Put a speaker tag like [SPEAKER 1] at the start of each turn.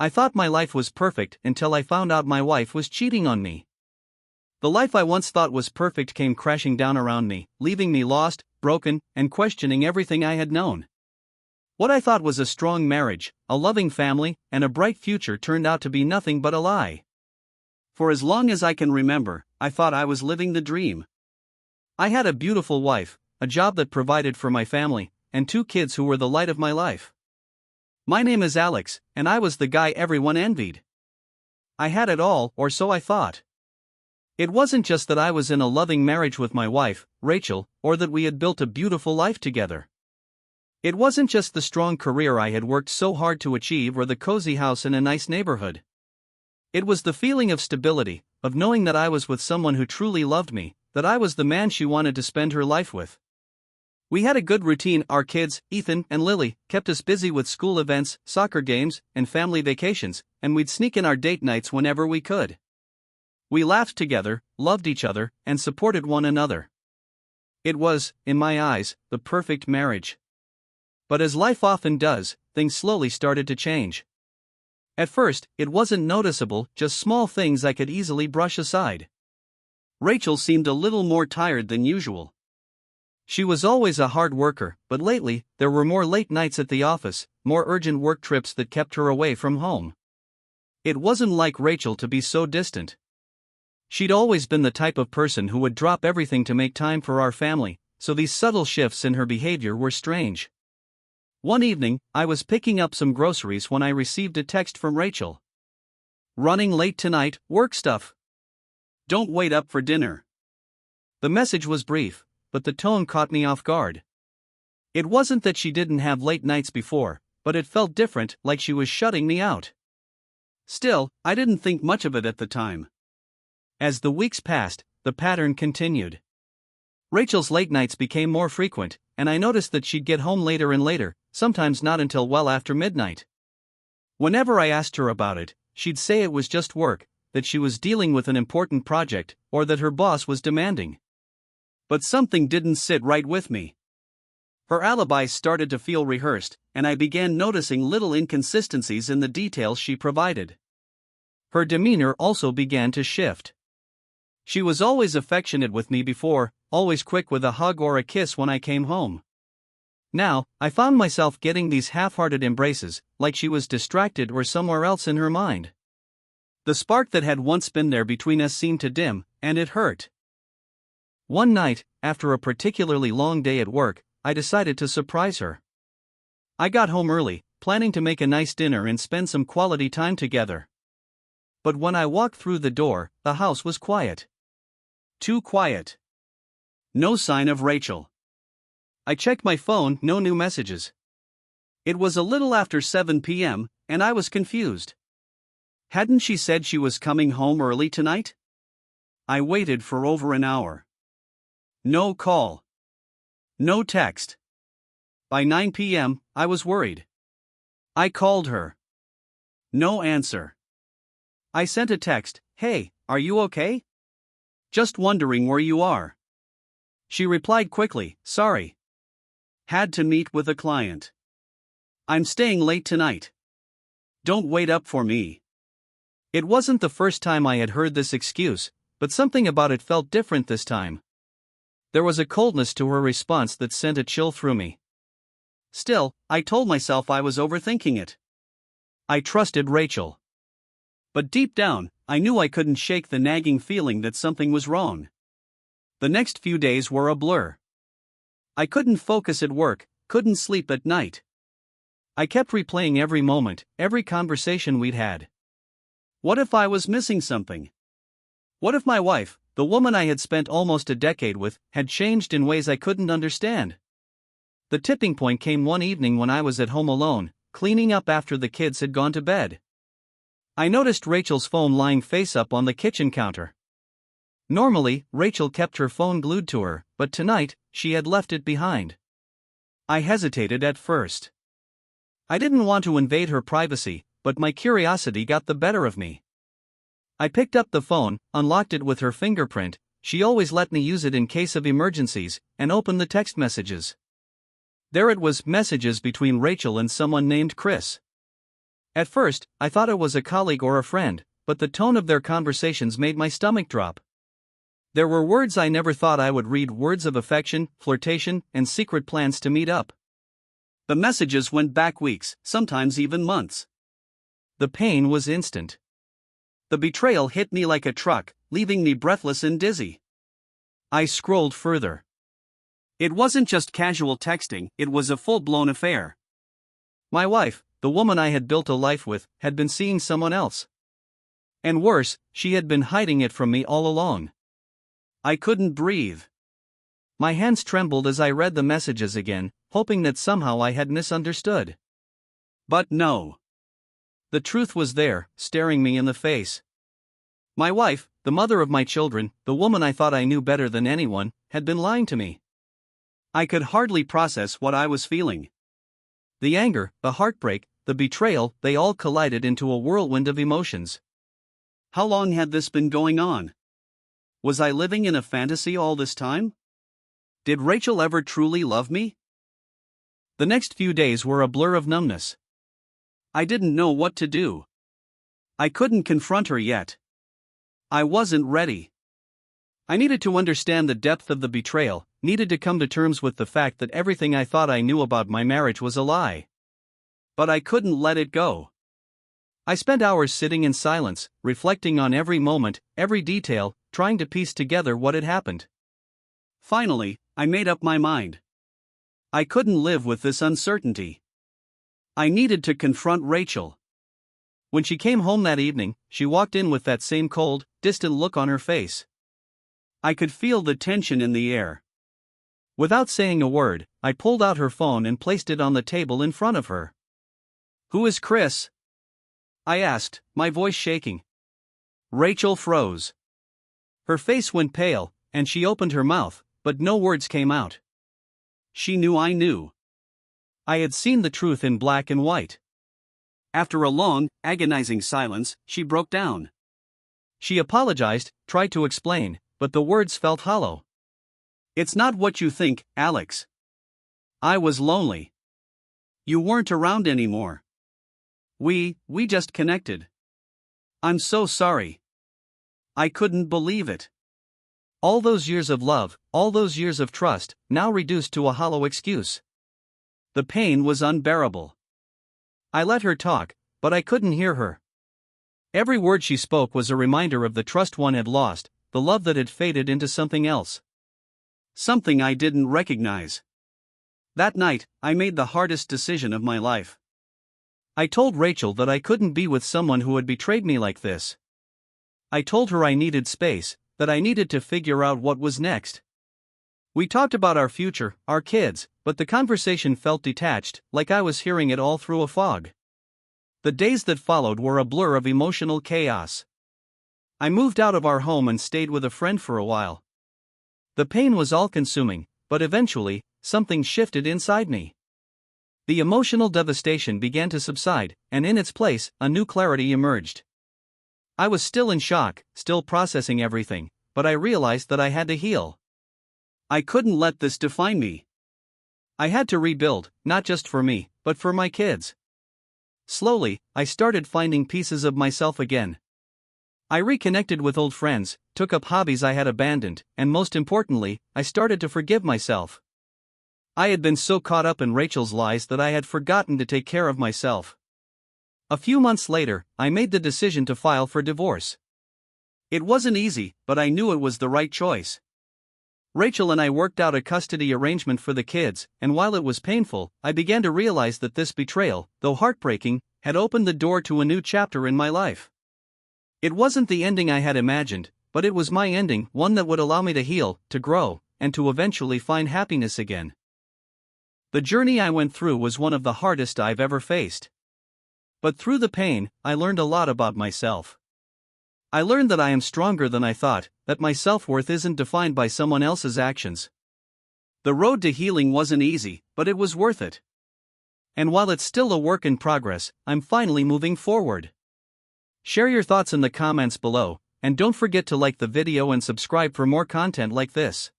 [SPEAKER 1] I thought my life was perfect until I found out my wife was cheating on me. The life I once thought was perfect came crashing down around me, leaving me lost, broken, and questioning everything I had known. What I thought was a strong marriage, a loving family, and a bright future turned out to be nothing but a lie. For as long as I can remember, I thought I was living the dream. I had a beautiful wife, a job that provided for my family, and 2 kids who were the light of my life. My name is Alex, and I was the guy everyone envied. I had it all, or so I thought. It wasn't just that I was in a loving marriage with my wife, Rachel, or that we had built a beautiful life together. It wasn't just the strong career I had worked so hard to achieve or the cozy house in a nice neighborhood. It was the feeling of stability, of knowing that I was with someone who truly loved me, that I was the man she wanted to spend her life with. We had a good routine. Our kids, Ethan and Lily, kept us busy with school events, soccer games, and family vacations, and we'd sneak in our date nights whenever we could. We laughed together, loved each other, and supported one another. It was, in my eyes, the perfect marriage. But as life often does, things slowly started to change. At first, it wasn't noticeable, just small things I could easily brush aside. Rachel seemed a little more tired than usual. She was always a hard worker, but lately, there were more late nights at the office, more urgent work trips that kept her away from home. It wasn't like Rachel to be so distant. She'd always been the type of person who would drop everything to make time for our family, so these subtle shifts in her behavior were strange. One evening, I was picking up some groceries when I received a text from Rachel. "Running late tonight, work stuff. Don't wait up for dinner." The message was brief, but the tone caught me off guard. It wasn't that she didn't have late nights before, but it felt different, like she was shutting me out. Still, I didn't think much of it at the time. As the weeks passed, the pattern continued. Rachel's late nights became more frequent, and I noticed that she'd get home later and later, sometimes not until well after midnight. Whenever I asked her about it, she'd say it was just work, that she was dealing with an important project, or that her boss was demanding. But something didn't sit right with me. Her alibis started to feel rehearsed, and I began noticing little inconsistencies in the details she provided. Her demeanor also began to shift. She was always affectionate with me before, always quick with a hug or a kiss when I came home. Now, I found myself getting these half-hearted embraces, like she was distracted or somewhere else in her mind. The spark that had once been there between us seemed to dim, and it hurt. One night, after a particularly long day at work, I decided to surprise her. I got home early, planning to make a nice dinner and spend some quality time together. But when I walked through the door, the house was quiet. Too quiet. No sign of Rachel. I checked my phone, no new messages. It was a little after 7 p.m., and I was confused. Hadn't she said she was coming home early tonight? I waited for over an hour. No call. No text. By 9 p.m., I was worried. I called her. No answer. I sent a text, "Hey, are you okay? Just wondering where you are." She replied quickly, "Sorry. Had to meet with a client. I'm staying late tonight. Don't wait up for me." It wasn't the first time I had heard this excuse, but something about it felt different this time. There was a coldness to her response that sent a chill through me. Still, I told myself I was overthinking it. I trusted Rachel. But deep down, I knew I couldn't shake the nagging feeling that something was wrong. The next few days were a blur. I couldn't focus at work, couldn't sleep at night. I kept replaying every moment, every conversation we'd had. What if I was missing something? What if my wife, the woman I had spent almost a decade with, had changed in ways I couldn't understand? The tipping point came one evening when I was at home alone, cleaning up after the kids had gone to bed. I noticed Rachel's phone lying face up on the kitchen counter. Normally, Rachel kept her phone glued to her, but tonight, she had left it behind. I hesitated at first. I didn't want to invade her privacy, but my curiosity got the better of me. I picked up the phone, unlocked it with her fingerprint, she always let me use it in case of emergencies, and opened the text messages. There it was, messages between Rachel and someone named Chris. At first, I thought it was a colleague or a friend, but the tone of their conversations made my stomach drop. There were words I never thought I would read: words of affection, flirtation, and secret plans to meet up. The messages went back weeks, sometimes even months. The pain was instant. The betrayal hit me like a truck, leaving me breathless and dizzy. I scrolled further. It wasn't just casual texting, it was a full-blown affair. My wife, the woman I had built a life with, had been seeing someone else. And worse, she had been hiding it from me all along. I couldn't breathe. My hands trembled as I read the messages again, hoping that somehow I had misunderstood. But no. The truth was there, staring me in the face. My wife, the mother of my children, the woman I thought I knew better than anyone, had been lying to me. I could hardly process what I was feeling. The anger, the heartbreak, the betrayal, they all collided into a whirlwind of emotions. How long had this been going on? Was I living in a fantasy all this time? Did Rachel ever truly love me? The next few days were a blur of numbness. I didn't know what to do. I couldn't confront her yet. I wasn't ready. I needed to understand the depth of the betrayal, needed to come to terms with the fact that everything I thought I knew about my marriage was a lie. But I couldn't let it go. I spent hours sitting in silence, reflecting on every moment, every detail, trying to piece together what had happened. Finally, I made up my mind. I couldn't live with this uncertainty. I needed to confront Rachel. When she came home that evening, she walked in with that same cold, distant look on her face. I could feel the tension in the air. Without saying a word, I pulled out her phone and placed it on the table in front of her. "Who is Chris?" I asked, my voice shaking. Rachel froze. Her face went pale, and she opened her mouth, but no words came out. She knew I knew. I had seen the truth in black and white. After a long, agonizing silence, she broke down. She apologized, tried to explain, but the words felt hollow. "It's not what you think, Alex. I was lonely. You weren't around anymore. We just connected. I'm so sorry. I couldn't believe it. All those years of love, all those years of trust, now reduced to a hollow excuse." The pain was unbearable. I let her talk, but I couldn't hear her. Every word she spoke was a reminder of the trust one had lost, the love that had faded into something else. Something I didn't recognize. That night, I made the hardest decision of my life. I told Rachel that I couldn't be with someone who had betrayed me like this. I told her I needed space, that I needed to figure out what was next. We talked about our future, our kids, but the conversation felt detached, like I was hearing it all through a fog. The days that followed were a blur of emotional chaos. I moved out of our home and stayed with a friend for a while. The pain was all-consuming, but eventually, something shifted inside me. The emotional devastation began to subside, and in its place, a new clarity emerged. I was still in shock, still processing everything, but I realized that I had to heal. I couldn't let this define me. I had to rebuild, not just for me, but for my kids. Slowly, I started finding pieces of myself again. I reconnected with old friends, took up hobbies I had abandoned, and most importantly, I started to forgive myself. I had been so caught up in Rachel's lies that I had forgotten to take care of myself. A few months later, I made the decision to file for divorce. It wasn't easy, but I knew it was the right choice. Rachel and I worked out a custody arrangement for the kids, and while it was painful, I began to realize that this betrayal, though heartbreaking, had opened the door to a new chapter in my life. It wasn't the ending I had imagined, but it was my ending, one that would allow me to heal, to grow, and to eventually find happiness again. The journey I went through was one of the hardest I've ever faced. But through the pain, I learned a lot about myself. I learned that I am stronger than I thought, that my self-worth isn't defined by someone else's actions. The road to healing wasn't easy, but it was worth it. And while it's still a work in progress, I'm finally moving forward. Share your thoughts in the comments below, and don't forget to like the video and subscribe for more content like this.